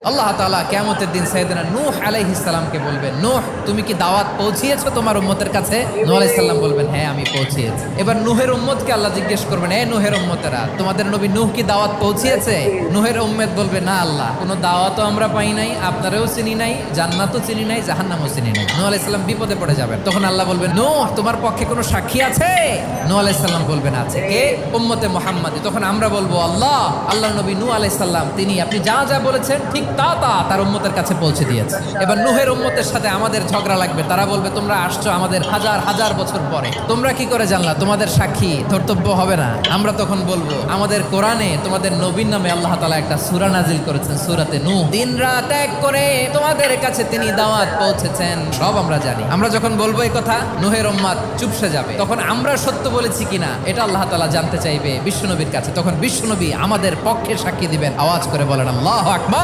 আল্লাহ তাআলা কিয়ামতের দিন সাইয়েদনা নূহ আলাইহিস সালামকে বলবেন, নূহ তুমি কি দাওয়াত পৌঁছিয়েছো তোমার উম্মতের কাছে? নূহ আলাইহিস সালাম বলবেন, হ্যাঁ আমি পৌঁছিয়েছি। এবার নূহের উম্মতকে আল্লাহ জিজ্ঞেস করবেন, এ নূহের উম্মতেরা তোমাদের নবী নূহ কি দাওয়াত পৌঁছিয়েছে? নূহের উম্মত বলবে, না আল্লাহ, কোনো দাওয়াতও আমরা পাই নাই, আপনারাও চিনি নাই, জান্নাতও চিনি নাই, জাহান্নামও চিনি নাই। নূহ আলাইহিস সালাম বিপদে পড়ে যাবেন। তখন আল্লাহ বলবেন, নূহ তোমার পক্ষে কোনো সাক্ষী আছে? নূহ আলাইহিস সালাম বলবেন, আছে। কে? উম্মতে মুহাম্মাদী। তখন আমরা বলবো, আল্লাহ, আল্লাহর নবী নূহ আলাইহিস সালাম তিনি আপনি যা যা বলেছেন ঠিক তা তার উম্মতের কাছে পৌঁছে দিয়েছে। এবার নূহের উম্মতের সাথে আমাদের ঝগড়া লাগবে। তারা বলবে, তোমরা আসছো আমাদের হাজার হাজার বছর পরে, তোমরা কি করে জানলা? তোমাদের সাক্ষী ধর্তব্য হবে না? আমরা তখন বলবো, আমাদের কোরআনে তোমাদের নবীর নামে আল্লাহ তাআলা একটা সূরা নাজিল করেছেন, সূরাতে নূহ। দিন রাত এক করে তোমাদের কাছে তিনি দাওয়াত পৌঁছেছেন, সব আমরা জানি। আমরা যখন বলবো এই কথা, নূহের উম্মত চুপসে যাবে। তখন আমরা সত্য বলেছি কিনা এটা আল্লাহ তাআলা জানতে চাইবে বিশ্বনবীর কাছে। তখন বিশ্বনবী আমাদের পক্ষে সাক্ষী দিবেন। আওয়াজ করে বলেন আল্লাহু আকবার।